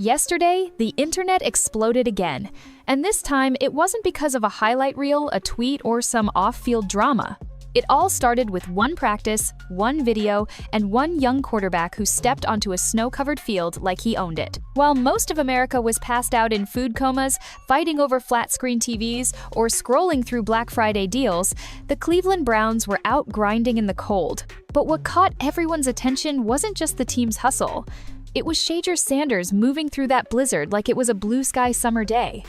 Yesterday, the internet exploded again, and this time it wasn't because of a highlight reel, a tweet, or some off-field drama. It all started with one practice, one video, and one young quarterback who stepped onto a snow-covered field like he owned it. While most of America was passed out in food comas, fighting over flat-screen TVs, or scrolling through Black Friday deals, the Cleveland Browns were out grinding in the cold. But what caught everyone's attention wasn't just the team's hustle. It was Shedeur Sanders moving through that blizzard like it was a blue-sky summer day.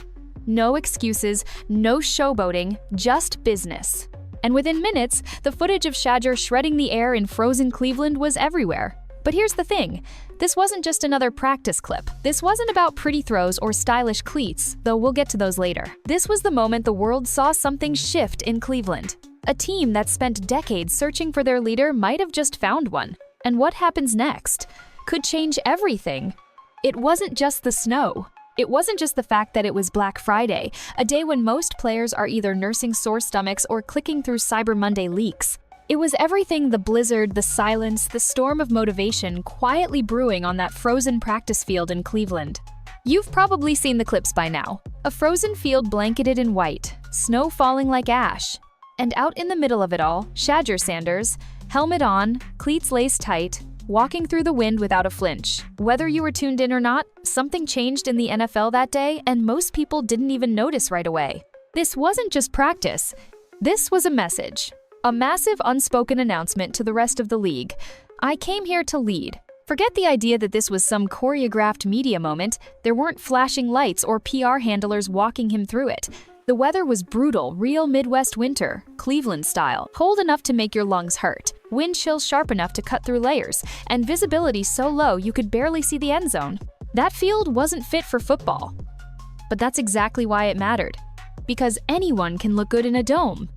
No excuses, no showboating, just business. And within minutes, the footage of Shadure shredding the air in frozen Cleveland was everywhere. But here's the thing, this wasn't just another practice clip. This wasn't about pretty throws or stylish cleats, though we'll get to those later. This was the moment the world saw something shift in Cleveland. A team that spent decades searching for their leader might have just found one. And what happens next could change everything. It wasn't just the snow. It wasn't just the fact that it was Black Friday, a day when most players are either nursing sore stomachs or clicking through Cyber Monday leaks. It was everything: the blizzard, the silence, the storm of motivation quietly brewing on that frozen practice field in Cleveland. You've probably seen the clips by now. A frozen field blanketed in white, snow falling like ash. And out in the middle of it all, Shedeur Sanders, helmet on, cleats laced tight, walking through the wind without a flinch. Whether you were tuned in or not, something changed in the NFL that day, and most people didn't even notice right away. This wasn't just practice. This was a message. A massive unspoken announcement to the rest of the league. I came here to lead. Forget the idea that this was some choreographed media moment. There weren't flashing lights or PR handlers walking him through it. The weather was brutal, real Midwest winter, Cleveland style. Cold enough to make your lungs hurt, wind chill sharp enough to cut through layers, and visibility so low you could barely see the end zone. That field wasn't fit for football. But that's exactly why it mattered. Because anyone can look good in a dome.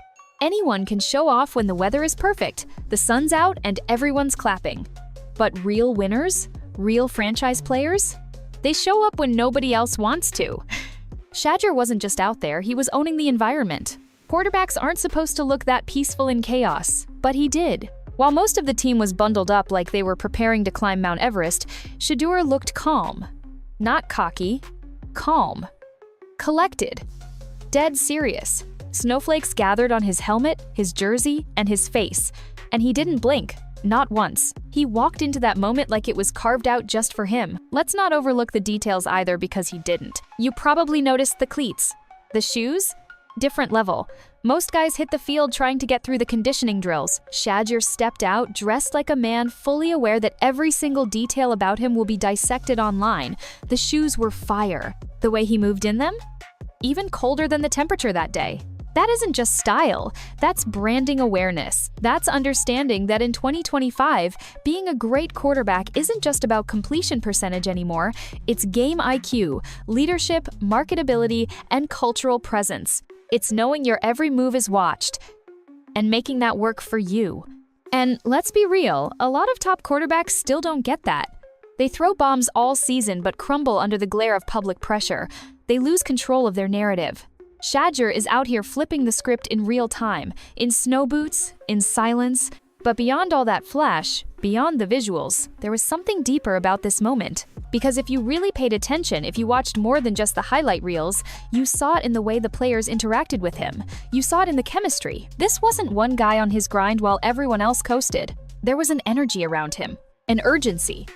Anyone can show off when the weather is perfect, the sun's out, and everyone's clapping. But real winners? Real franchise players? They show up when nobody else wants to. Shadure wasn't just out there, he was owning the environment. Quarterbacks aren't supposed to look that peaceful in chaos, but he did. While most of the team was bundled up like they were preparing to climb Mount Everest, Shedeur looked calm. Not cocky, calm. Collected. Dead serious. Snowflakes gathered on his helmet, his jersey, and his face, and he didn't blink. Not once. He walked into that moment like it was carved out just for him. Let's not overlook the details either, because he didn't. You probably noticed the cleats. The shoes? Different level. Most guys hit the field trying to get through the conditioning drills. Shadure stepped out, dressed like a man, fully aware that every single detail about him will be dissected online. The shoes were fire. The way he moved in them? Even colder than the temperature that day. That isn't just style, that's branding awareness. That's understanding that in 2025, being a great quarterback isn't just about completion percentage anymore, it's game IQ, leadership, marketability, and cultural presence. It's knowing your every move is watched and making that work for you. And let's be real, a lot of top quarterbacks still don't get that. They throw bombs all season but crumble under the glare of public pressure. They lose control of their narrative. Shadure is out here flipping the script in real time, in snow boots, in silence. But beyond all that flash, beyond the visuals, there was something deeper about this moment. Because if you really paid attention, if you watched more than just the highlight reels, you saw it in the way the players interacted with him. You saw it in the chemistry. This wasn't one guy on his grind while everyone else coasted. There was an energy around him, an urgency.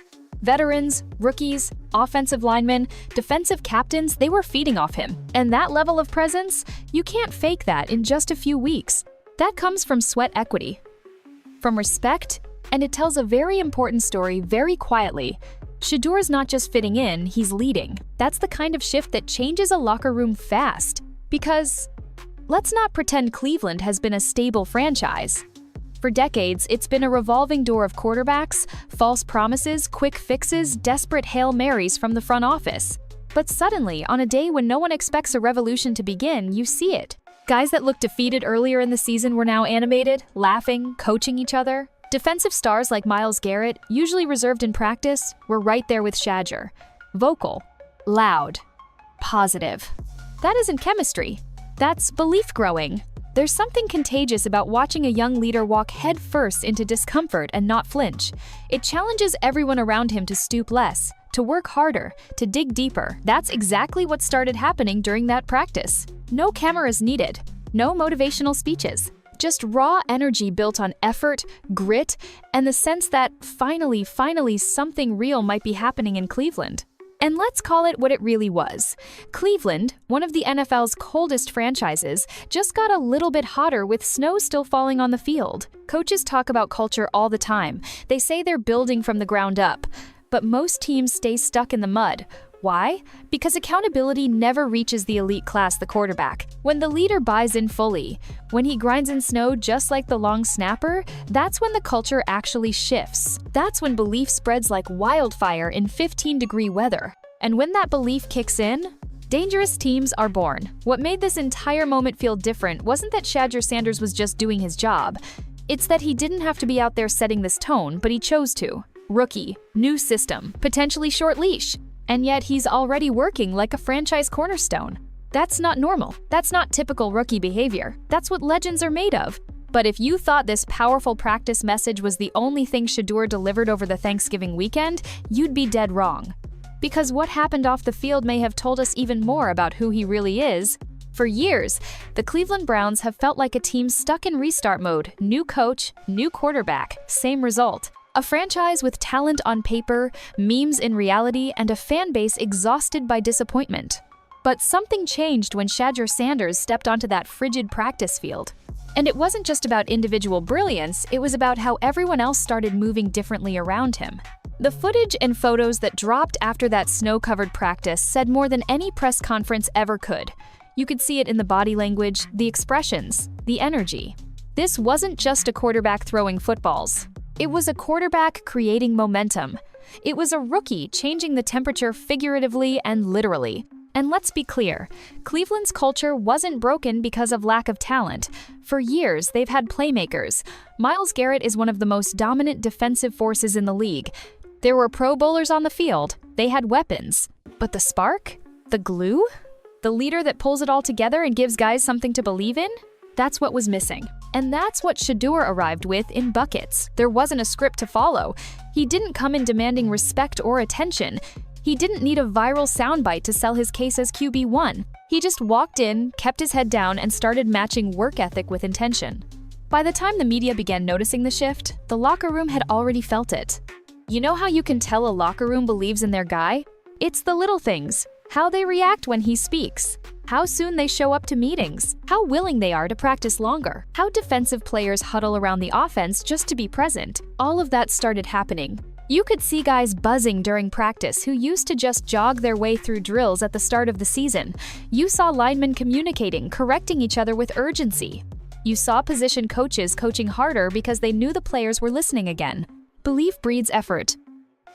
Veterans, rookies, offensive linemen, defensive captains, they were feeding off him. And that level of presence, you can't fake that in just a few weeks. That comes from sweat equity, from respect, and it tells a very important story very quietly. Shedeur's not just fitting in, he's leading. That's the kind of shift that changes a locker room fast. Because let's not pretend Cleveland has been a stable franchise. For decades, it's been a revolving door of quarterbacks, false promises, quick fixes, desperate Hail Marys from the front office. But suddenly, on a day when no one expects a revolution to begin, you see it. Guys that looked defeated earlier in the season were now animated, laughing, coaching each other. Defensive stars like Myles Garrett, usually reserved in practice, were right there with Shadure. Vocal, loud, positive. That isn't chemistry. That's belief growing. There's something contagious about watching a young leader walk headfirst into discomfort and not flinch. It challenges everyone around him to stoop less, to work harder, to dig deeper. That's exactly what started happening during that practice. No cameras needed, no motivational speeches. Just raw energy built on effort, grit, and the sense that finally something real might be happening in Cleveland. And let's call it what it really was. Cleveland, one of the NFL's coldest franchises, just got a little bit hotter with snow still falling on the field. Coaches talk about culture all the time. They say they're building from the ground up. But most teams stay stuck in the mud. Why? Because accountability never reaches the elite class, the quarterback. When the leader buys in fully, when he grinds in snow just like the long snapper, that's when the culture actually shifts. That's when belief spreads like wildfire in 15-degree weather. And when that belief kicks in, dangerous teams are born. What made this entire moment feel different wasn't that Shadure Sanders was just doing his job. It's that he didn't have to be out there setting this tone, but he chose to. Rookie, new system, potentially short leash. And yet he's already working like a franchise cornerstone. That's not normal. That's not typical rookie behavior. That's what legends are made of. But if you thought this powerful practice message was the only thing Shedeur delivered over the Thanksgiving weekend, you'd be dead wrong. Because what happened off the field may have told us even more about who he really is. For years, the Cleveland Browns have felt like a team stuck in restart mode. New coach, new quarterback, same result. A franchise with talent on paper, memes in reality, and a fan base exhausted by disappointment. But something changed when Shadure Sanders stepped onto that frigid practice field. And it wasn't just about individual brilliance, it was about how everyone else started moving differently around him. The footage and photos that dropped after that snow-covered practice said more than any press conference ever could. You could see it in the body language, the expressions, the energy. This wasn't just a quarterback throwing footballs. It was a quarterback creating momentum. It was a rookie changing the temperature figuratively and literally. And let's be clear, Cleveland's culture wasn't broken because of lack of talent. For years, they've had playmakers. Myles Garrett is one of the most dominant defensive forces in the league. There were Pro Bowlers on the field. They had weapons. But the spark? The glue? The leader that pulls it all together and gives guys something to believe in? That's what was missing. And that's what Shedeur arrived with in buckets. There wasn't a script to follow. He didn't come in demanding respect or attention. He didn't need a viral soundbite to sell his case as QB1. He just walked in, kept his head down, and started matching work ethic with intention. By the time the media began noticing the shift, the locker room had already felt it. You know how you can tell a locker room believes in their guy? It's the little things. How they react when he speaks. How soon they show up to meetings. How willing they are to practice longer. How defensive players huddle around the offense just to be present. All of that started happening. You could see guys buzzing during practice who used to just jog their way through drills at the start of the season. You saw linemen communicating, correcting each other with urgency. You saw position coaches coaching harder because they knew the players were listening again. Belief breeds effort.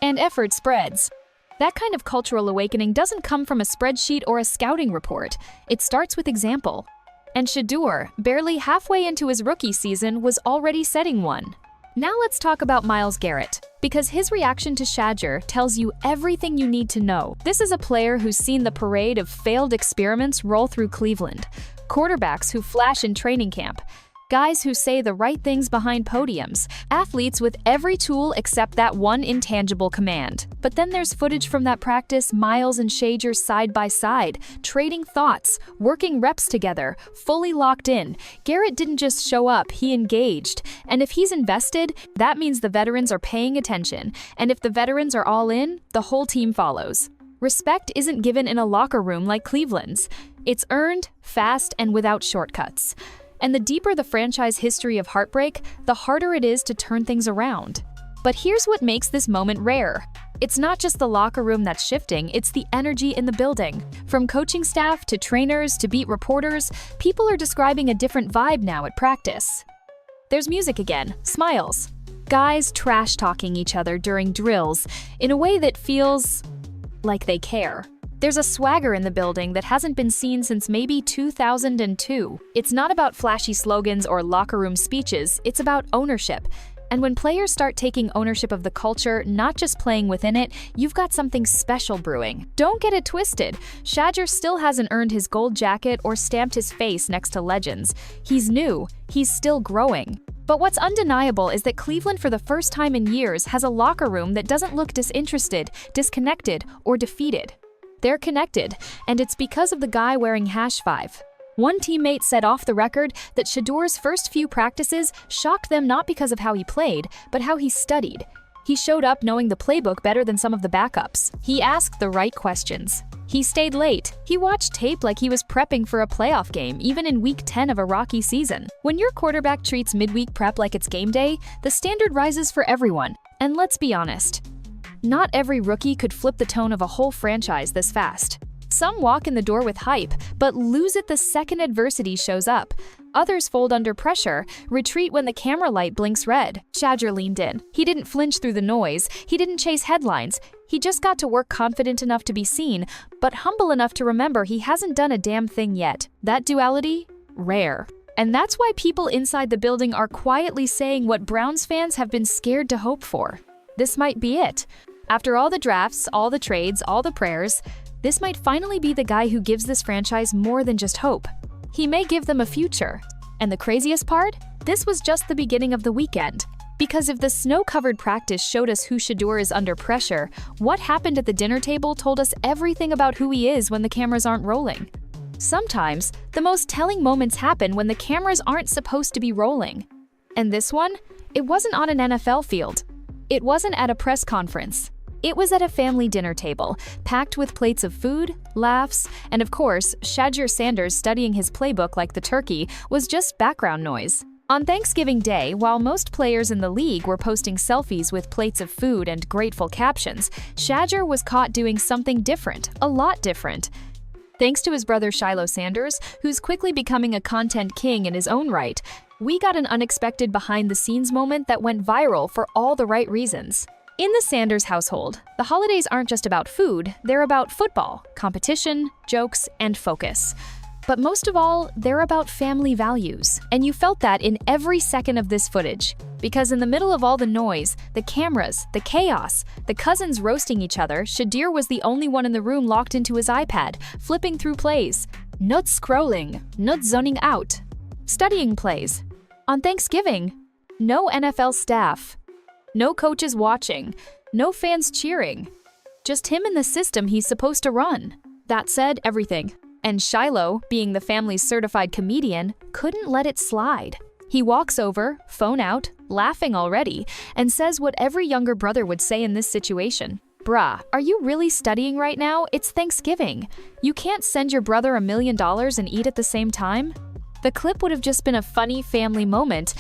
And effort spreads. That kind of cultural awakening doesn't come from a spreadsheet or a scouting report. It starts with example. And Shedeur, barely halfway into his rookie season, was already setting one. Now let's talk about Myles Garrett, because his reaction to Shadure tells you everything you need to know. This is a player who's seen the parade of failed experiments roll through Cleveland. Quarterbacks who flash in training camp. Guys who say the right things behind podiums, athletes with every tool except that one intangible command. But then there's footage from that practice, Myles and Shadure side by side, trading thoughts, working reps together, fully locked in. Garrett didn't just show up, he engaged. And if he's invested, that means the veterans are paying attention. And if the veterans are all in, the whole team follows. Respect isn't given in a locker room like Cleveland's. It's earned, fast, and without shortcuts. And the deeper the franchise history of heartbreak, the harder it is to turn things around. But here's what makes this moment rare. It's not just the locker room that's shifting, it's the energy in the building. From coaching staff to trainers to beat reporters, people are describing a different vibe now at practice. There's music again, smiles. Guys trash-talking each other during drills in a way that feels like they care. There's a swagger in the building that hasn't been seen since maybe 2002. It's not about flashy slogans or locker room speeches, it's about ownership. And when players start taking ownership of the culture, not just playing within it, you've got something special brewing. Don't get it twisted. Shadure still hasn't earned his gold jacket or stamped his face next to legends. He's new, he's still growing. But what's undeniable is that Cleveland for the first time in years has a locker room that doesn't look disinterested, disconnected, or defeated. They're connected, and it's because of the guy wearing #5. One teammate said off the record that Shedeur's first few practices shocked them not because of how he played, but how he studied. He showed up knowing the playbook better than some of the backups. He asked the right questions. He stayed late. He watched tape like he was prepping for a playoff game, even in week 10 of a rocky season. When your quarterback treats midweek prep like it's game day, the standard rises for everyone. And let's be honest, not every rookie could flip the tone of a whole franchise this fast. Some walk in the door with hype, but lose it the second adversity shows up. Others fold under pressure, retreat when the camera light blinks red. Shadure leaned in. He didn't flinch through the noise. He didn't chase headlines. He just got to work confident enough to be seen, but humble enough to remember he hasn't done a damn thing yet. That duality? Rare. And that's why people inside the building are quietly saying what Browns fans have been scared to hope for. This might be it. After all the drafts, all the trades, all the prayers, this might finally be the guy who gives this franchise more than just hope. He may give them a future. And the craziest part? This was just the beginning of the weekend. Because if the snow-covered practice showed us who Shedeur is under pressure, what happened at the dinner table told us everything about who he is when the cameras aren't rolling. Sometimes, the most telling moments happen when the cameras aren't supposed to be rolling. And this one? It wasn't on an NFL field. It wasn't at a press conference. It was at a family dinner table, packed with plates of food, laughs, and of course, Shedeur Sanders studying his playbook like the turkey was just background noise. On Thanksgiving Day, while most players in the league were posting selfies with plates of food and grateful captions, Shedeur was caught doing something different, a lot different. Thanks to his brother Shiloh Sanders, who's quickly becoming a content king in his own right, we got an unexpected behind-the-scenes moment that went viral for all the right reasons. In the Sanders household, the holidays aren't just about food, they're about football, competition, jokes, and focus. But most of all, they're about family values. And you felt that in every second of this footage. Because in the middle of all the noise, the cameras, the chaos, the cousins roasting each other, Shedeur was the only one in the room locked into his iPad, flipping through plays. Not scrolling, not zoning out. Studying plays. On Thanksgiving, no NFL staff. No coaches watching, no fans cheering. Just him and the system he's supposed to run. That said everything. And Shiloh, being the family's certified comedian, couldn't let it slide. He walks over, phone out, laughing already, and says what every younger brother would say in this situation. Bruh, are you really studying right now? It's Thanksgiving. You can't send your brother $1 million and eat at the same time? The clip would have just been a funny family moment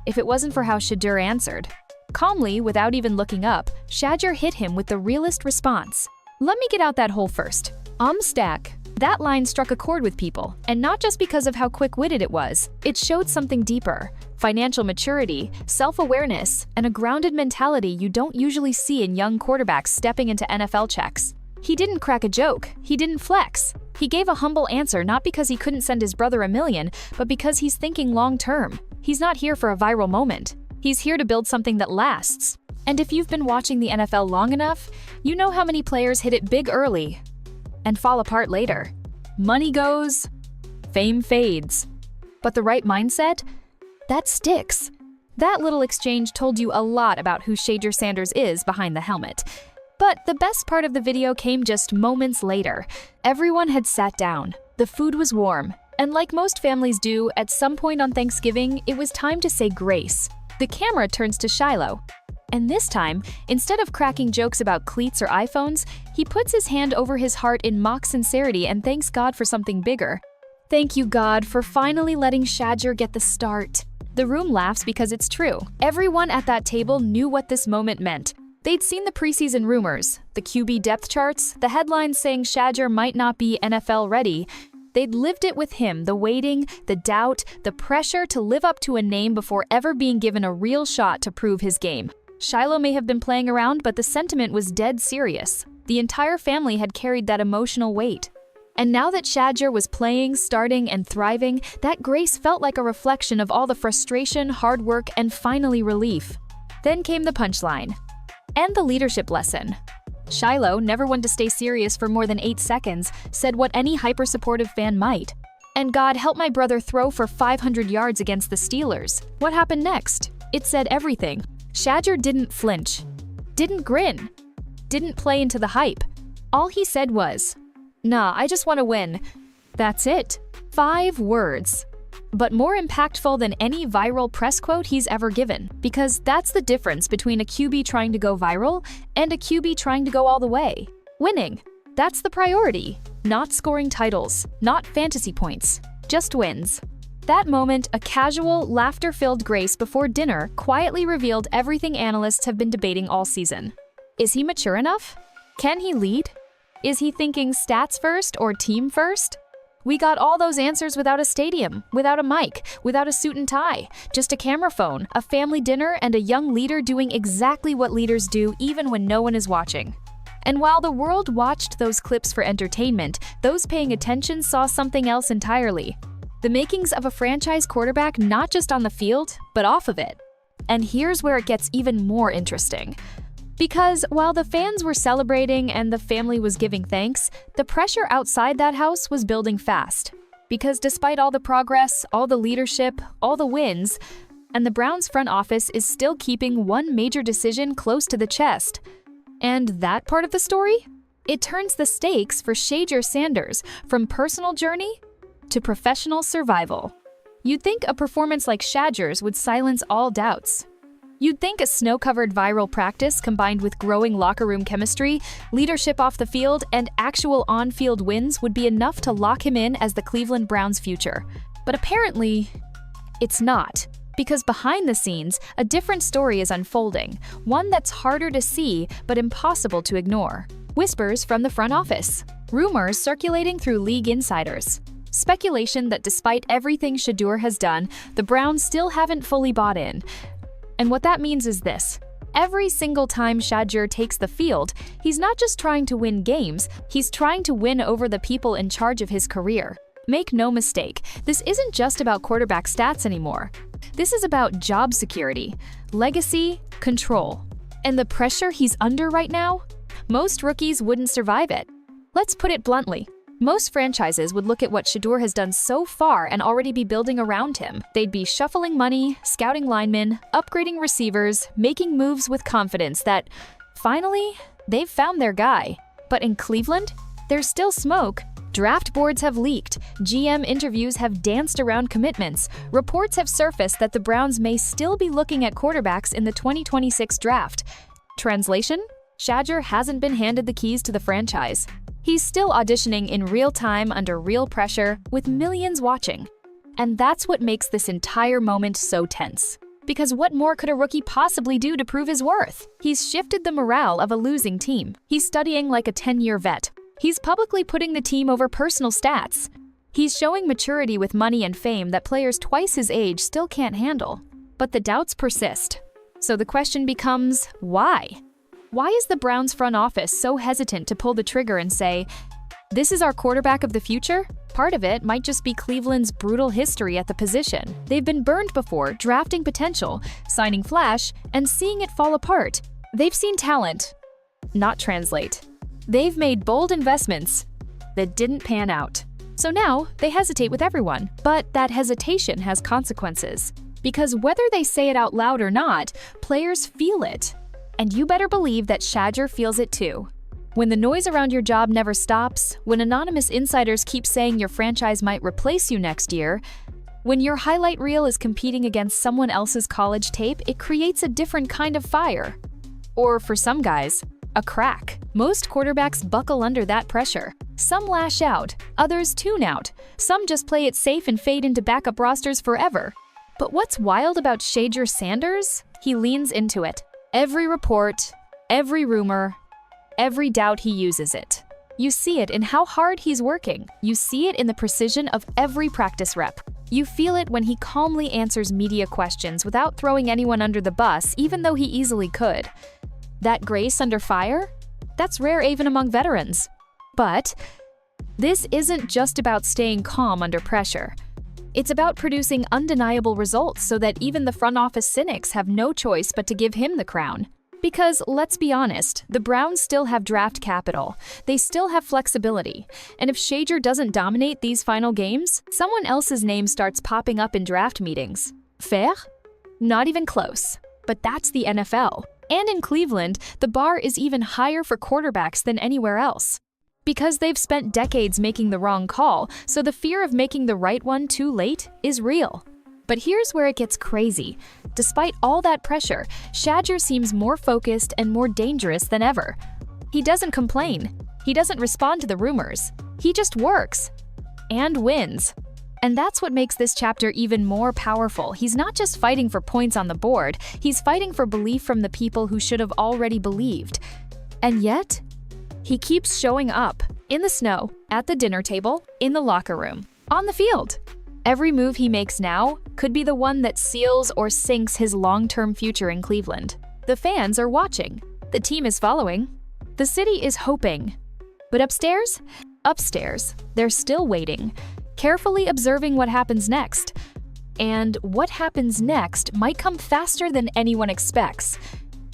if it wasn't for how Shedeur answered. Calmly, without even looking up, Shadure hit him with the realest response. Let me get out that hole first. Stack. That line struck a chord with people, and not just because of how quick-witted it was. It showed something deeper. Financial maturity, self-awareness, and a grounded mentality you don't usually see in young quarterbacks stepping into NFL checks. He didn't crack a joke. He didn't flex. He gave a humble answer not because he couldn't send his brother $1 million, but because he's thinking long-term. He's not here for a viral moment. He's here to build something that lasts. And if you've been watching the NFL long enough, you know how many players hit it big early and fall apart later. Money goes, fame fades. But the right mindset? That sticks. That little exchange told you a lot about who Shedeur Sanders is behind the helmet. But the best part of the video came just moments later. Everyone had sat down. The food was warm. And like most families do, at some point on Thanksgiving, it was time to say grace. The camera turns to Shiloh. And this time, instead of cracking jokes about cleats or iPhones, he puts his hand over his heart in mock sincerity and thanks God for something bigger. Thank you, God, for finally letting Shadure get the start. The room laughs because it's true. Everyone at that table knew what this moment meant. They'd seen the preseason rumors, the QB depth charts, the headlines saying Shadure might not be NFL ready. They'd lived it with him, the waiting, the doubt, the pressure to live up to a name before ever being given a real shot to prove his game. Shiloh may have been playing around, but the sentiment was dead serious. The entire family had carried that emotional weight. And now that Shadure was playing, starting, and thriving, that grace felt like a reflection of all the frustration, hard work, and finally relief. Then came the punchline. And the leadership lesson. Shiloh, never one to stay serious for more than 8 seconds, said what any hyper-supportive fan might. And God help my brother throw for 500 yards against the Steelers. What happened next? It said everything. Shadure didn't flinch, didn't grin, didn't play into the hype. All he said was, "Nah, I just want to win." That's it. 5 words. But more impactful than any viral press quote he's ever given, because that's the difference between a QB trying to go viral and a QB trying to go all the way. Winning. That's the priority. Not scoring titles, not fantasy points, just wins. That moment, a casual, laughter-filled grace before dinner quietly revealed everything analysts have been debating all season. Is he mature enough? Can he lead? Is he thinking stats first or team first? We got all those answers without a stadium, without a mic, without a suit and tie, just a camera phone, a family dinner, and a young leader doing exactly what leaders do even when no one is watching. And while the world watched those clips for entertainment, those paying attention saw something else entirely. The makings of a franchise quarterback not just on the field, but off of it. And here's where it gets even more interesting. Because while the fans were celebrating and the family was giving thanks, the pressure outside that house was building fast. Because despite all the progress, all the leadership, all the wins, and the Browns front office is still keeping one major decision close to the chest. And that part of the story? It turns the stakes for Shedeur Sanders from personal journey to professional survival. You'd think a performance like Shadure's would silence all doubts. You'd think a snow-covered viral practice combined with growing locker room chemistry, leadership off the field, and actual on-field wins would be enough to lock him in as the Cleveland Browns' future. But apparently, it's not. Because behind the scenes, a different story is unfolding, one that's harder to see but impossible to ignore. Whispers from the front office, rumors circulating through league insiders, speculation that despite everything Shedeur has done, the Browns still haven't fully bought in. And what that means is this. Every single time Shadure takes the field, he's not just trying to win games, he's trying to win over the people in charge of his career. Make no mistake, this isn't just about quarterback stats anymore. This is about job security, legacy, control. And the pressure he's under right now? Most rookies wouldn't survive it. Let's put it bluntly. Most franchises would look at what Shedeur has done so far and already be building around him. They'd be shuffling money, scouting linemen, upgrading receivers, making moves with confidence that, finally, they've found their guy. But in Cleveland, there's still smoke. Draft boards have leaked, GM interviews have danced around commitments, reports have surfaced that the Browns may still be looking at quarterbacks in the 2026 draft. Translation? Shadure hasn't been handed the keys to the franchise. He's still auditioning in real time under real pressure, with millions watching. And that's what makes this entire moment so tense. Because what more could a rookie possibly do to prove his worth? He's shifted the morale of a losing team. He's studying like a 10-year vet. He's publicly putting the team over personal stats. He's showing maturity with money and fame that players twice his age still can't handle. But the doubts persist. So the question becomes, why? Why is the Browns front office so hesitant to pull the trigger and say, "This is our quarterback of the future"? Part of it might just be Cleveland's brutal history at the position. They've been burned before, drafting potential, signing flash, and seeing it fall apart. They've seen talent not translate. They've made bold investments that didn't pan out. So now, they hesitate with everyone. But that hesitation has consequences. Because whether they say it out loud or not, players feel it. And you better believe that Shadure feels it too. When the noise around your job never stops, when anonymous insiders keep saying your franchise might replace you next year, when your highlight reel is competing against someone else's college tape, it creates a different kind of fire. Or for some guys, a crack. Most quarterbacks buckle under that pressure. Some lash out, others tune out. Some just play it safe and fade into backup rosters forever. But what's wild about Shedeur Sanders? He leans into it. Every report, every rumor, every doubt he uses it. You see it in how hard he's working. You see it in the precision of every practice rep. You feel it when he calmly answers media questions without throwing anyone under the bus, even though he easily could. That grace under fire? That's rare even among veterans. But this isn't just about staying calm under pressure. It's about producing undeniable results so that even the front office cynics have no choice but to give him the crown. Because, let's be honest, the Browns still have draft capital. They still have flexibility. And if Shadure doesn't dominate these final games, someone else's name starts popping up in draft meetings. Fair? Not even close. But that's the NFL. And in Cleveland, the bar is even higher for quarterbacks than anywhere else. Because they've spent decades making the wrong call, so the fear of making the right one too late is real. But here's where it gets crazy. Despite all that pressure, Shadure seems more focused and more dangerous than ever. He doesn't complain. He doesn't respond to the rumors. He just works. And wins. And that's what makes this chapter even more powerful. He's not just fighting for points on the board, he's fighting for belief from the people who should have already believed. And yet, he keeps showing up. In the snow, at the dinner table, in the locker room, on the field. Every move he makes now could be the one that seals or sinks his long-term future in Cleveland. The fans are watching. The team is following. The city is hoping. But upstairs? Upstairs, they're still waiting, carefully observing what happens next. And what happens next might come faster than anyone expects.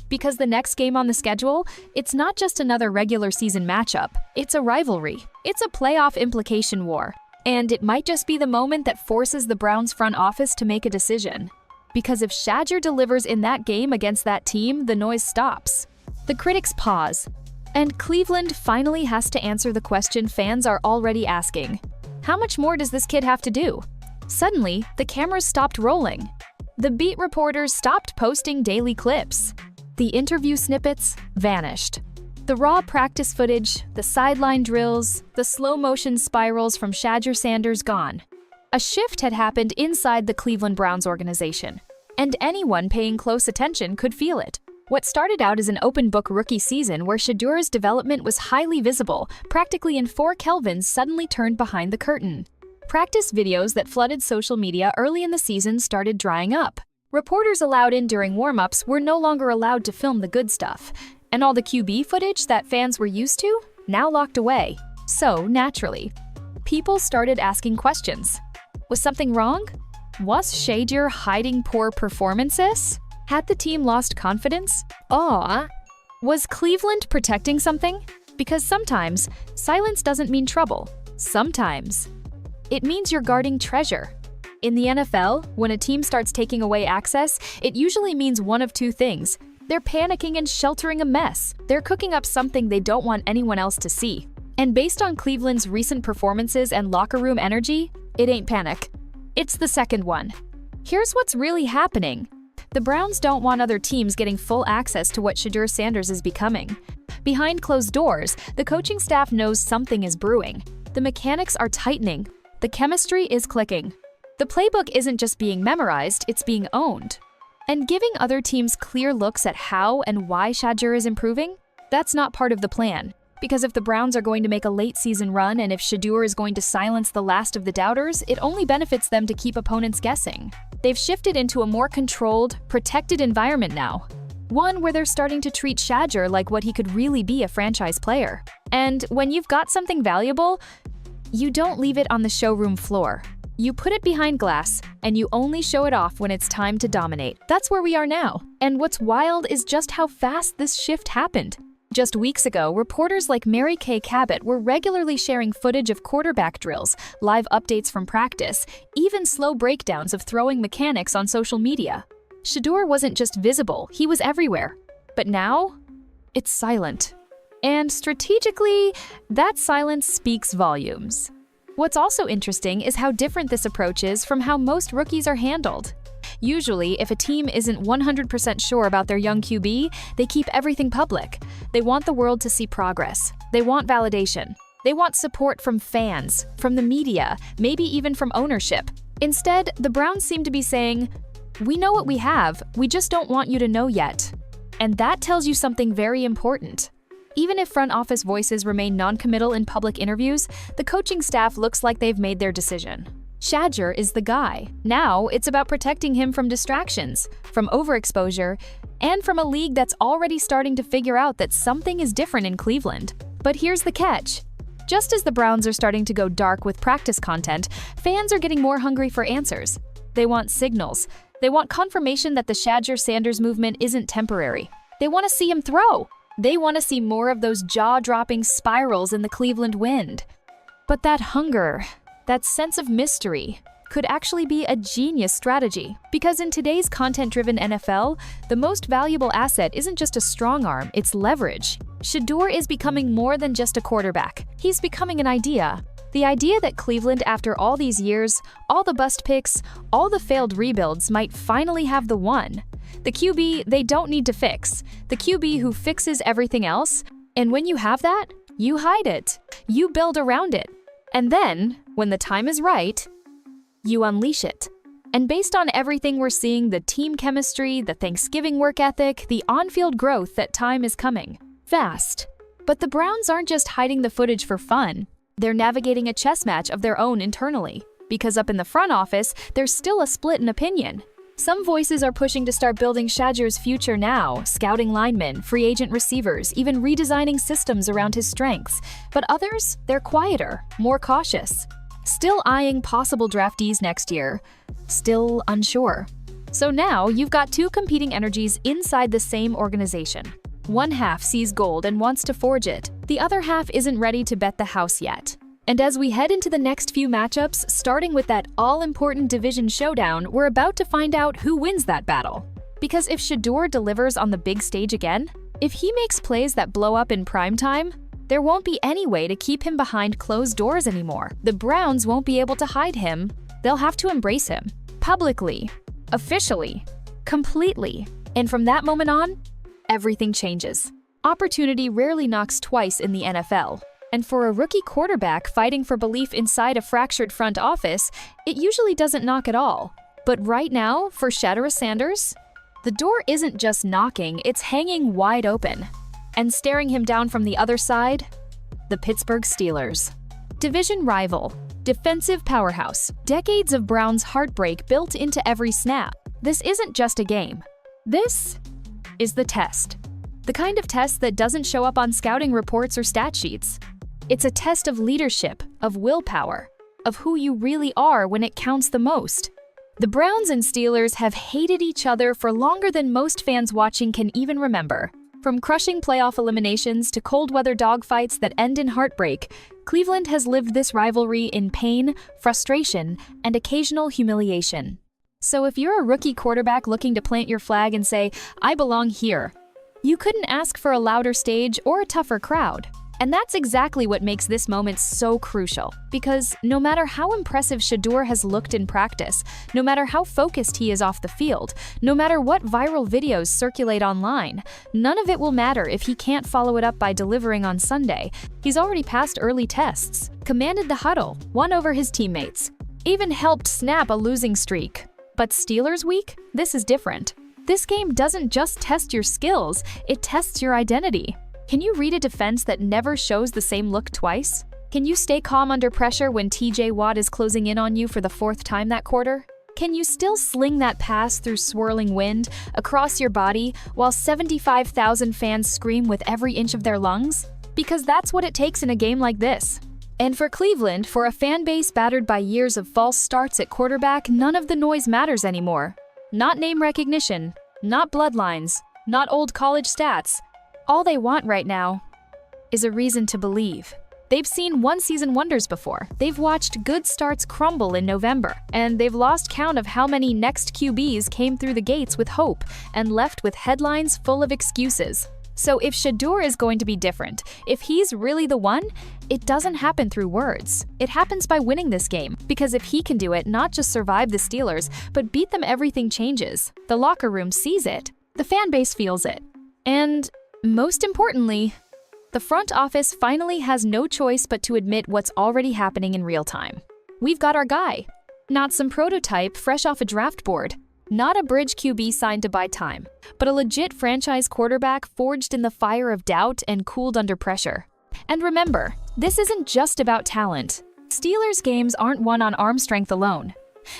Because the next game on the schedule, it's not just another regular season matchup, it's a rivalry. It's a playoff implication war. And it might just be the moment that forces the Browns front office to make a decision. Because if Shadure delivers in that game against that team, the noise stops. The critics pause. And Cleveland finally has to answer the question fans are already asking. How much more does this kid have to do? Suddenly, the cameras stopped rolling. The beat reporters stopped posting daily clips. The interview snippets vanished. The raw practice footage, the sideline drills, the slow-motion spirals from Shadure Sanders gone. A shift had happened inside the Cleveland Browns organization, and anyone paying close attention could feel it. What started out as an open-book rookie season where Shadure's development was highly visible, practically in 4 kelvins suddenly turned behind the curtain. Practice videos that flooded social media early in the season started drying up. Reporters allowed in during warm-ups were no longer allowed to film the good stuff. And all the QB footage that fans were used to, now locked away. So, naturally, people started asking questions. Was something wrong? Was Shedeur hiding poor performances? Had the team lost confidence? Was Cleveland protecting something? Because sometimes, silence doesn't mean trouble. Sometimes, it means you're guarding treasure. In the NFL, when a team starts taking away access, it usually means one of two things. They're panicking and sheltering a mess. They're cooking up something they don't want anyone else to see. And based on Cleveland's recent performances and locker room energy, it ain't panic. It's the second one. Here's what's really happening. The Browns don't want other teams getting full access to what Shedeur Sanders is becoming. Behind closed doors, the coaching staff knows something is brewing. The mechanics are tightening. The chemistry is clicking. The playbook isn't just being memorized, it's being owned. And giving other teams clear looks at how and why Shadure is improving? That's not part of the plan. Because if the Browns are going to make a late-season run and if Shedeur is going to silence the last of the doubters, it only benefits them to keep opponents guessing. They've shifted into a more controlled, protected environment now. One where they're starting to treat Shadure like what he could really be, a franchise player. And when you've got something valuable, you don't leave it on the showroom floor. You put it behind glass, and you only show it off when it's time to dominate. That's where we are now. And what's wild is just how fast this shift happened. Just weeks ago, reporters like Mary Kay Cabot were regularly sharing footage of quarterback drills, live updates from practice, even slow breakdowns of throwing mechanics on social media. Shedeur wasn't just visible, he was everywhere. But now, it's silent. And strategically, that silence speaks volumes. What's also interesting is how different this approach is from how most rookies are handled. Usually, if a team isn't 100% sure about their young QB, they keep everything public. They want the world to see progress. They want validation. They want support from fans, from the media, maybe even from ownership. Instead, the Browns seem to be saying, "We know what we have, we just don't want you to know yet." And that tells you something very important. Even if front office voices remain non-committal in public interviews, the coaching staff looks like they've made their decision. Shadure is the guy. Now it's about protecting him from distractions, from overexposure, and from a league that's already starting to figure out that something is different in Cleveland. But here's the catch. Just as the Browns are starting to go dark with practice content, fans are getting more hungry for answers. They want signals. They want confirmation that the Shadure Sanders movement isn't temporary. They want to see him throw. They want to see more of those jaw-dropping spirals in the Cleveland wind. But that hunger, that sense of mystery, could actually be a genius strategy. Because in today's content-driven NFL, the most valuable asset isn't just a strong arm, it's leverage. Shedeur is becoming more than just a quarterback. He's becoming an idea. The idea that Cleveland, after all these years, all the bust picks, all the failed rebuilds, might finally have the one. The QB they don't need to fix. The QB who fixes everything else. And when you have that, you hide it. You build around it. And then, when the time is right, you unleash it. And based on everything we're seeing, the team chemistry, the Thanksgiving work ethic, the on-field growth, that time is coming. Fast. But the Browns aren't just hiding the footage for fun. They're navigating a chess match of their own internally. Because up in the front office, there's still a split in opinion. Some voices are pushing to start building Shadure's future now, scouting linemen, free agent receivers, even redesigning systems around his strengths. But others, they're quieter, more cautious. Still eyeing possible draftees next year. Still unsure. So now you've got two competing energies inside the same organization. One half sees gold and wants to forge it. The other half isn't ready to bet the house yet. And as we head into the next few matchups, starting with that all-important division showdown, we're about to find out who wins that battle. Because if Shedeur delivers on the big stage again, if he makes plays that blow up in prime time, there won't be any way to keep him behind closed doors anymore. The Browns won't be able to hide him. They'll have to embrace him. Publicly. Officially. Completely. And from that moment on, everything changes. Opportunity rarely knocks twice in the NFL. And for a rookie quarterback fighting for belief inside a fractured front office, it usually doesn't knock at all. But right now, for Shedeur Sanders, the door isn't just knocking, it's hanging wide open. And staring him down from the other side, the Pittsburgh Steelers. Division rival, defensive powerhouse, decades of Browns heartbreak built into every snap. This isn't just a game. This is the test. The kind of test that doesn't show up on scouting reports or stat sheets. It's a test of leadership, of willpower, of who you really are when it counts the most. The Browns and Steelers have hated each other for longer than most fans watching can even remember. From crushing playoff eliminations to cold-weather dogfights that end in heartbreak, Cleveland has lived this rivalry in pain, frustration, and occasional humiliation. So if you're a rookie quarterback looking to plant your flag and say, "I belong here," you couldn't ask for a louder stage or a tougher crowd. And that's exactly what makes this moment so crucial. Because no matter how impressive Shedeur has looked in practice, no matter how focused he is off the field, no matter what viral videos circulate online, none of it will matter if he can't follow it up by delivering on Sunday. He's already passed early tests, commanded the huddle, won over his teammates, even helped snap a losing streak. But Steelers week? This is different. This game doesn't just test your skills, it tests your identity. Can you read a defense that never shows the same look twice? Can you stay calm under pressure when TJ Watt is closing in on you for the fourth time that quarter? Can you still sling that pass through swirling wind across your body while 75,000 fans scream with every inch of their lungs? Because that's what it takes in a game like this. And for Cleveland, for a fan base battered by years of false starts at quarterback, none of the noise matters anymore. Not name recognition, not bloodlines, not old college stats. All they want right now is a reason to believe. They've seen one-season wonders before. They've watched good starts crumble in November, and they've lost count of how many next QBs came through the gates with hope and left with headlines full of excuses. So if Shedeur is going to be different, if he's really the one, it doesn't happen through words. It happens by winning this game, because if he can do it, not just survive the Steelers, but beat them, everything changes. The locker room sees it. The fan base feels it. And most importantly, the front office finally has no choice but to admit what's already happening in real time. We've got our guy. Not some prototype fresh off a draft board. Not a bridge QB signed to buy time, but a legit franchise quarterback forged in the fire of doubt and cooled under pressure. And remember, this isn't just about talent. Steelers games aren't won on arm strength alone.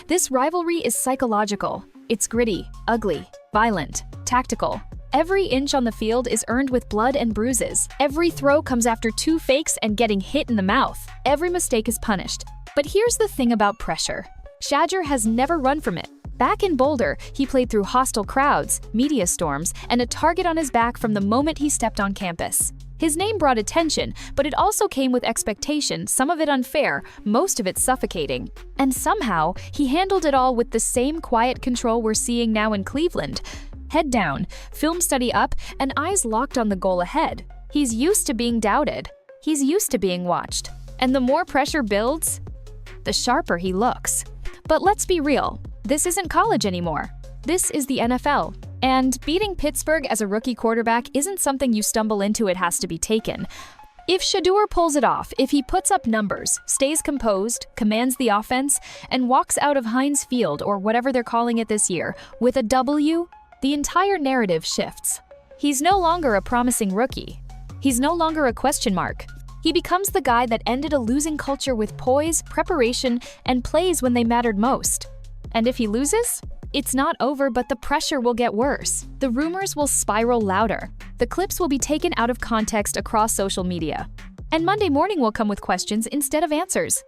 This rivalry is psychological. It's gritty, ugly, violent, tactical. Every inch on the field is earned with blood and bruises. Every throw comes after two fakes and getting hit in the mouth. Every mistake is punished. But here's the thing about pressure. Shadure has never run from it. Back in Boulder, he played through hostile crowds, media storms, and a target on his back from the moment he stepped on campus. His name brought attention, but it also came with expectation, some of it unfair, most of it suffocating. And somehow, he handled it all with the same quiet control we're seeing now in Cleveland. Head down, film study up, and eyes locked on the goal ahead. He's used to being doubted. He's used to being watched. And the more pressure builds, the sharper he looks. But let's be real, this isn't college anymore. This is the NFL. And beating Pittsburgh as a rookie quarterback isn't something you stumble into, it has to be taken. If Shedeur pulls it off, if he puts up numbers, stays composed, commands the offense, and walks out of Heinz Field or whatever they're calling it this year with a W, the entire narrative shifts. He's no longer a promising rookie. He's no longer a question mark. He becomes the guy that ended a losing culture with poise, preparation, and plays when they mattered most. And if he loses, it's not over, but the pressure will get worse. The rumors will spiral louder. The clips will be taken out of context across social media. And Monday morning will come with questions instead of answers.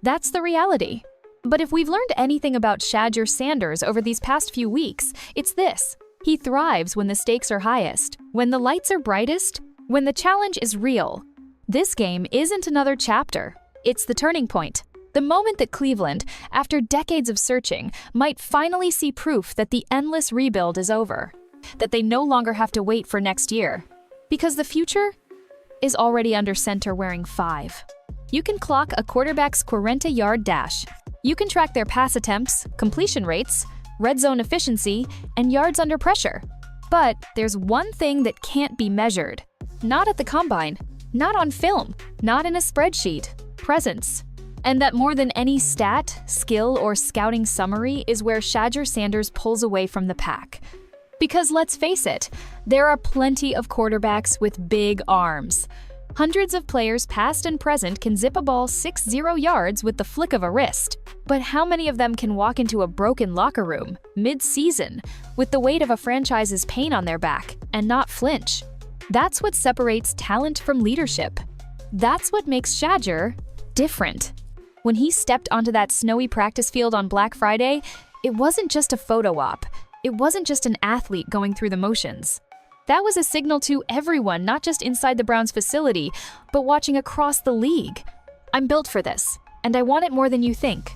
That's the reality. But if we've learned anything about Shadure Sanders over these past few weeks, it's this. He thrives when the stakes are highest, when the lights are brightest, when the challenge is real. This game isn't another chapter. It's the turning point. The moment that Cleveland, after decades of searching, might finally see proof that the endless rebuild is over, that they no longer have to wait for next year. Because the future is already under center wearing 5. You can clock a quarterback's 40-yard dash. You can track their pass attempts, completion rates, red zone efficiency, and yards under pressure. But there's one thing that can't be measured. Not at the combine, not on film, not in a spreadsheet. Presence. And that more than any stat, skill, or scouting summary is where Shadure Sanders pulls away from the pack. Because let's face it, there are plenty of quarterbacks with big arms. Hundreds of players past and present can zip a ball 60 yards with the flick of a wrist. But how many of them can walk into a broken locker room, mid-season, with the weight of a franchise's pain on their back, and not flinch? That's what separates talent from leadership. That's what makes Shadure different. When he stepped onto that snowy practice field on Black Friday, it wasn't just a photo op. It wasn't just an athlete going through the motions. That was a signal to everyone, not just inside the Browns facility, but watching across the league. I'm built for this, and I want it more than you think.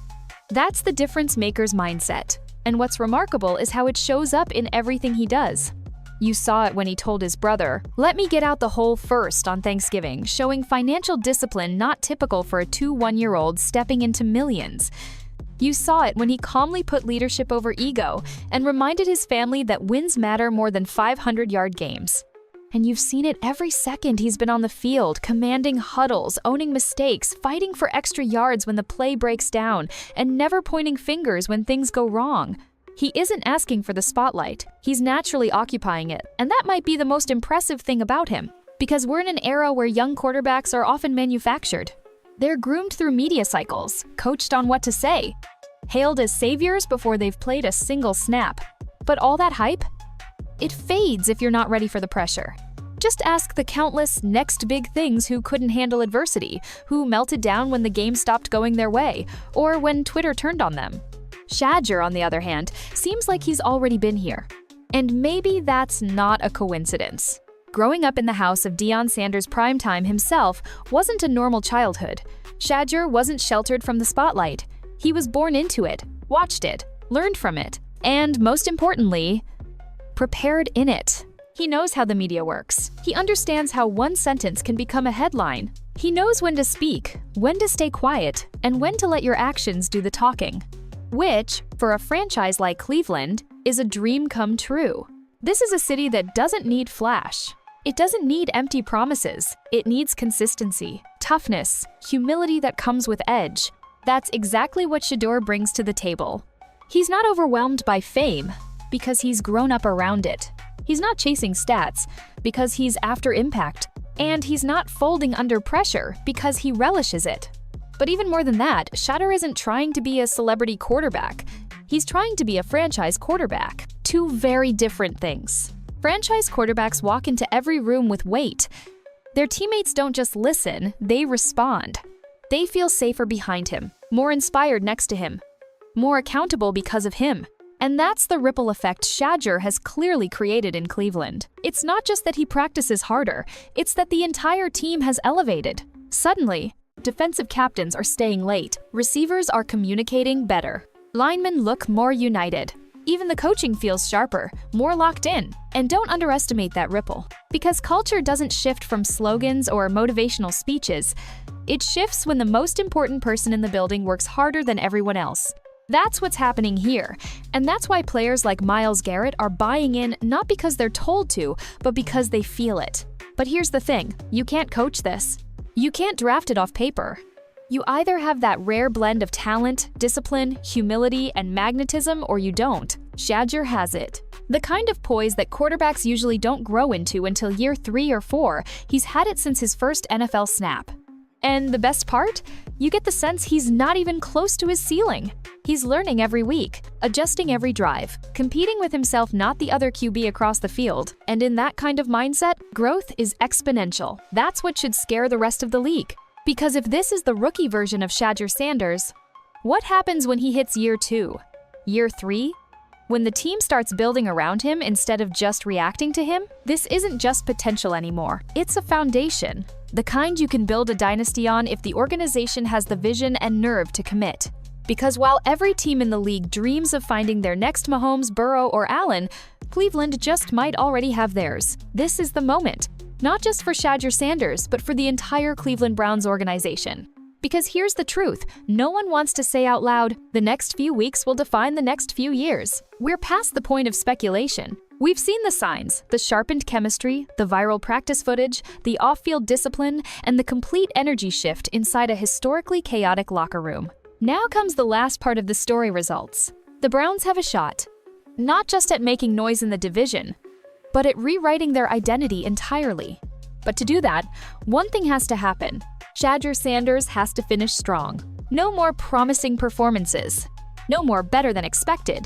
That's the difference maker's mindset. And what's remarkable is how it shows up in everything he does. You saw it when he told his brother, "Let me get out the hole first" on Thanksgiving, showing financial discipline not typical for a 1-year-old stepping into millions. You saw it when he calmly put leadership over ego and reminded his family that wins matter more than 500-yard games. And you've seen it every second he's been on the field, commanding huddles, owning mistakes, fighting for extra yards when the play breaks down, and never pointing fingers when things go wrong. He isn't asking for the spotlight, he's naturally occupying it, and that might be the most impressive thing about him, because we're in an era where young quarterbacks are often manufactured. They're groomed through media cycles, coached on what to say, hailed as saviors before they've played a single snap. But all that hype? It fades if you're not ready for the pressure. Just ask the countless next big things who couldn't handle adversity, who melted down when the game stopped going their way, or when Twitter turned on them. Shadure, on the other hand, seems like he's already been here. And maybe that's not a coincidence. Growing up in the house of Deion Sanders' primetime himself wasn't a normal childhood. Shadure wasn't sheltered from the spotlight. He was born into it, watched it, learned from it, and most importantly, prepared in it. He knows how the media works. He understands how one sentence can become a headline. He knows when to speak, when to stay quiet, and when to let your actions do the talking. Which, for a franchise like Cleveland, is a dream come true. This is a city that doesn't need flash. It doesn't need empty promises. It needs consistency, toughness, humility that comes with edge. That's exactly what Shedeur brings to the table. He's not overwhelmed by fame because he's grown up around it. He's not chasing stats because he's after impact. And he's not folding under pressure because he relishes it. But even more than that, Shadure isn't trying to be a celebrity quarterback. He's trying to be a franchise quarterback. Two very different things. Franchise quarterbacks walk into every room with weight. Their teammates don't just listen, they respond. They feel safer behind him, more inspired next to him, more accountable because of him. And that's the ripple effect Shadure has clearly created in Cleveland. It's not just that he practices harder, it's that the entire team has elevated. Suddenly, defensive captains are staying late, receivers are communicating better, linemen look more united. Even the coaching feels sharper, more locked in. And don't underestimate that ripple. Because culture doesn't shift from slogans or motivational speeches. It shifts when the most important person in the building works harder than everyone else. That's what's happening here. And that's why players like Myles Garrett are buying in not because they're told to, but because they feel it. But here's the thing, you can't coach this. You can't draft it off paper. You either have that rare blend of talent, discipline, humility, and magnetism, or you don't. Shadure has it. The kind of poise that quarterbacks usually don't grow into until year 3 or 4, he's had it since his first NFL snap. And the best part? You get the sense he's not even close to his ceiling. He's learning every week, adjusting every drive, competing with himself, not the other QB across the field. And in that kind of mindset, growth is exponential. That's what should scare the rest of the league. Because if this is the rookie version of Shedeur Sanders, what happens when he hits year 2? Year 3? When the team starts building around him instead of just reacting to him? This isn't just potential anymore. It's a foundation. The kind you can build a dynasty on if the organization has the vision and nerve to commit. Because while every team in the league dreams of finding their next Mahomes, Burrow, or Allen, Cleveland just might already have theirs. This is the moment. Not just for Shedeur Sanders, but for the entire Cleveland Browns organization. Because here's the truth, no one wants to say out loud, the next few weeks will define the next few years. We're past the point of speculation. We've seen the signs, the sharpened chemistry, the viral practice footage, the off-field discipline, and the complete energy shift inside a historically chaotic locker room. Now comes the last part of the story results. The Browns have a shot, not just at making noise in the division, but at rewriting their identity entirely. But to do that, one thing has to happen. Shedeur Sanders has to finish strong. No more promising performances. No more better than expected.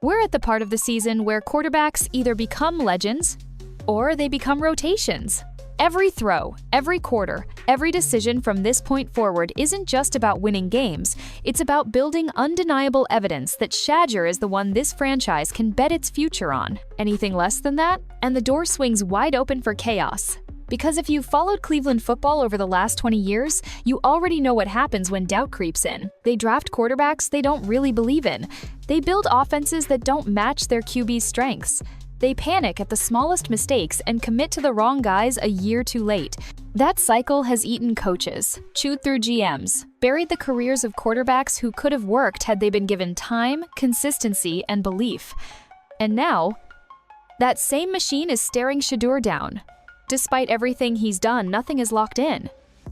We're at the part of the season where quarterbacks either become legends or they become rotations. Every throw, every quarter, every decision from this point forward isn't just about winning games, it's about building undeniable evidence that Shedeur is the one this franchise can bet its future on. Anything less than that, and the door swings wide open for chaos. Because if you've followed Cleveland football over the last 20 years, you already know what happens when doubt creeps in. They draft quarterbacks they don't really believe in. They build offenses that don't match their QB's strengths. They panic at the smallest mistakes and commit to the wrong guys a year too late. That cycle has eaten coaches, chewed through GMs, buried the careers of quarterbacks who could have worked had they been given time, consistency, and belief. And now, that same machine is staring Shedeur down. Despite everything he's done, nothing is locked in.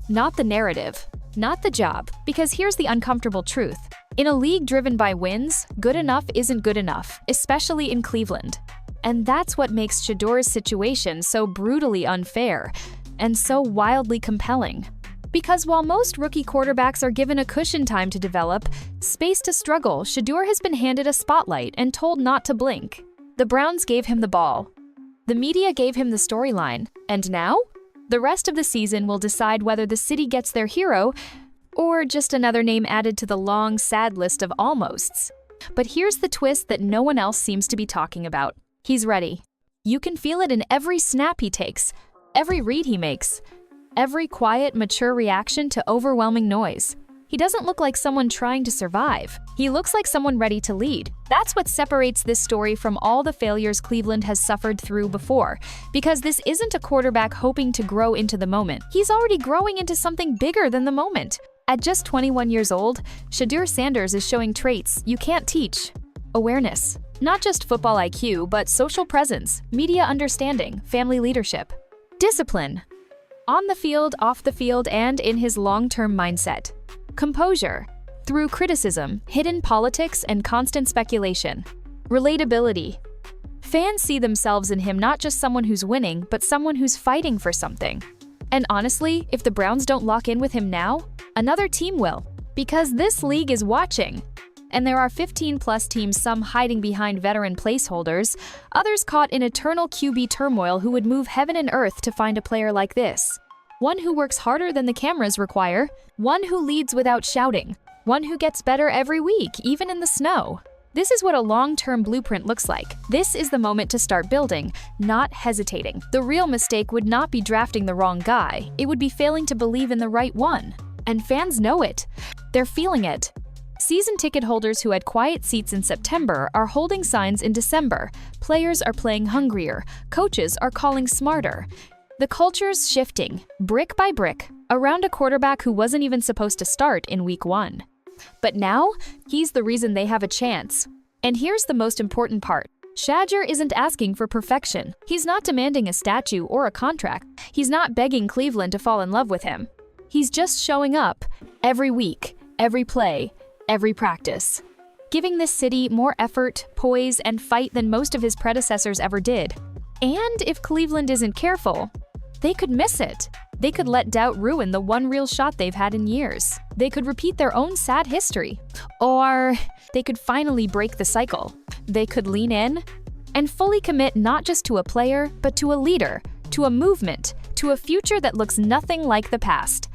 Not the narrative, not the job, because here's the uncomfortable truth. In a league driven by wins, good enough isn't good enough, especially in Cleveland. And that's what makes Shedeur's situation so brutally unfair and so wildly compelling. Because while most rookie quarterbacks are given a cushion time to develop, space to struggle, Shedeur has been handed a spotlight and told not to blink. The Browns gave him the ball. The media gave him the storyline. And now? The rest of the season will decide whether the city gets their hero or just another name added to the long, sad list of almosts. But here's the twist that no one else seems to be talking about. He's ready. You can feel it in every snap he takes, every read he makes, every quiet, mature reaction to overwhelming noise. He doesn't look like someone trying to survive. He looks like someone ready to lead. That's what separates this story from all the failures Cleveland has suffered through before. Because this isn't a quarterback hoping to grow into the moment. He's already growing into something bigger than the moment. At just 21 years old, Shedeur Sanders is showing traits you can't teach. Awareness. Not just football IQ, but social presence, media understanding, family leadership. Discipline. On the field, off the field, and in his long-term mindset. Composure. Through criticism, hidden politics, and constant speculation. Relatability. Fans see themselves in him not just someone who's winning, but someone who's fighting for something. And honestly, if the Browns don't lock in with him now, another team will. Because this league is watching. And there are 15-plus teams, some hiding behind veteran placeholders, others caught in eternal QB turmoil who would move heaven and earth to find a player like this. One who works harder than the cameras require, one who leads without shouting, one who gets better every week, even in the snow. This is what a long-term blueprint looks like. This is the moment to start building, not hesitating. The real mistake would not be drafting the wrong guy. It would be failing to believe in the right one. And fans know it. They're feeling it. Season ticket holders who had quiet seats in September are holding signs in December. Players are playing hungrier. Coaches are calling smarter. The culture's shifting, brick by brick, around a quarterback who wasn't even supposed to start in week 1. But now, he's the reason they have a chance. And here's the most important part. Shadure isn't asking for perfection. He's not demanding a statue or a contract. He's not begging Cleveland to fall in love with him. He's just showing up every week, every play, every practice, giving this city more effort, poise, and fight than most of his predecessors ever did. And if Cleveland isn't careful, they could miss it. They could let doubt ruin the one real shot they've had in years. They could repeat their own sad history. Or they could finally break the cycle. They could lean in and fully commit not just to a player, but to a leader, to a movement, to a future that looks nothing like the past.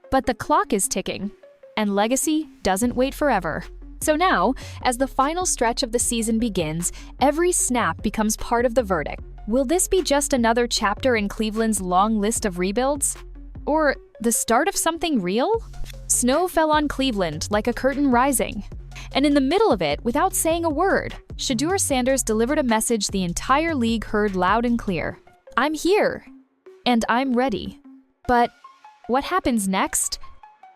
But the clock is ticking, and legacy doesn't wait forever. So now, as the final stretch of the season begins, every snap becomes part of the verdict. Will this be just another chapter in Cleveland's long list of rebuilds? Or the start of something real? Snow fell on Cleveland like a curtain rising. And in the middle of it, without saying a word, Shedeur Sanders delivered a message the entire league heard loud and clear. I'm here, and I'm ready. But what happens next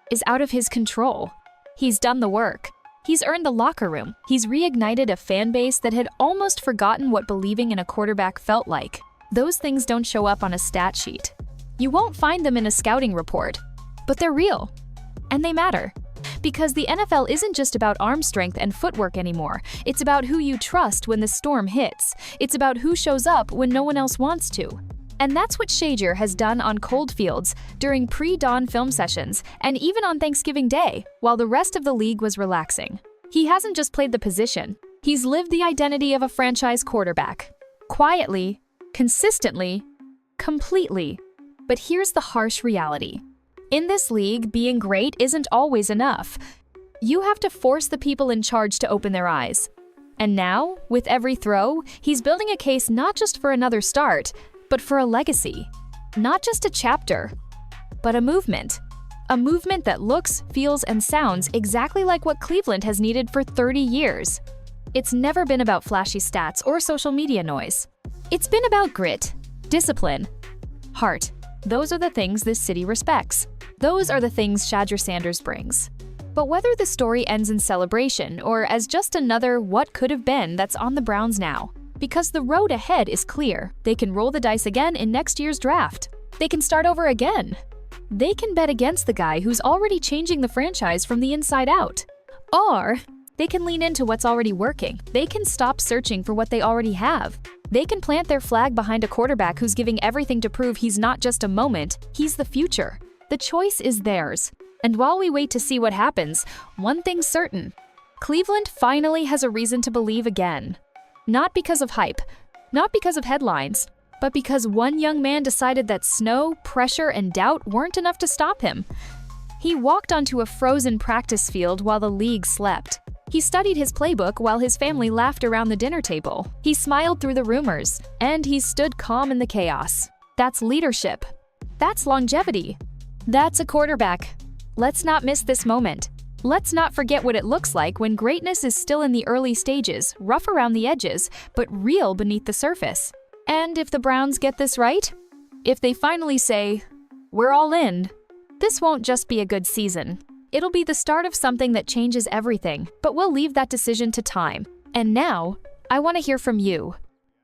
is out of his control. He's done the work. He's earned the locker room. He's reignited a fan base that had almost forgotten what believing in a quarterback felt like. Those things don't show up on a stat sheet. You won't find them in a scouting report, but they're real. And they matter. Because the NFL isn't just about arm strength and footwork anymore. It's about who you trust when the storm hits. It's about who shows up when no one else wants to. And that's what Shadure has done on cold fields, during pre-dawn film sessions, and even on Thanksgiving Day, while the rest of the league was relaxing. He hasn't just played the position. He's lived the identity of a franchise quarterback. Quietly, consistently, completely. But here's the harsh reality. In this league, being great isn't always enough. You have to force the people in charge to open their eyes. And now, with every throw, he's building a case not just for another start, but for a legacy. Not just a chapter, but a movement. A movement that looks, feels, and sounds exactly like what Cleveland has needed for 30 years. It's never been about flashy stats or social media noise. It's been about grit, discipline, heart. Those are the things this city respects. Those are the things Shedeur Sanders brings. But whether the story ends in celebration or as just another what could have been that's on the Browns now, because the road ahead is clear, they can roll the dice again in next year's draft. They can start over again. They can bet against the guy who's already changing the franchise from the inside out. Or they can lean into what's already working. They can stop searching for what they already have. They can plant their flag behind a quarterback who's giving everything to prove he's not just a moment, he's the future. The choice is theirs. And while we wait to see what happens, one thing's certain. Cleveland finally has a reason to believe again. Not because of hype, not because of headlines, but because one young man decided that snow, pressure, and doubt weren't enough to stop him. He walked onto a frozen practice field while the league slept. He studied his playbook while his family laughed around the dinner table. He smiled through the rumors, and he stood calm in the chaos. That's leadership. That's longevity. That's a quarterback. Let's not miss this moment. Let's not forget what it looks like when greatness is still in the early stages, rough around the edges, but real beneath the surface. And if the Browns get this right, if they finally say, "We're all in," this won't just be a good season. It'll be the start of something that changes everything, but we'll leave that decision to time. And now, I want to hear from you.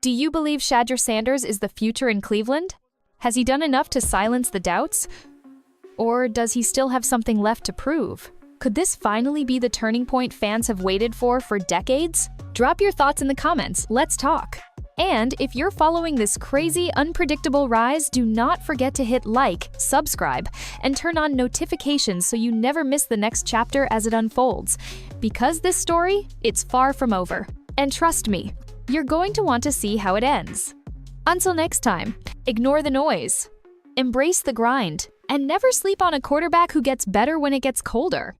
Do you believe Shedeur Sanders is the future in Cleveland? Has he done enough to silence the doubts? Or does he still have something left to prove? Could this finally be the turning point fans have waited for decades? Drop your thoughts in the comments, let's talk. And if you're following this crazy, unpredictable rise, do not forget to hit like, subscribe, and turn on notifications so you never miss the next chapter as it unfolds. Because this story, it's far from over. And trust me, you're going to want to see how it ends. Until next time, ignore the noise, embrace the grind, and never sleep on a quarterback who gets better when it gets colder.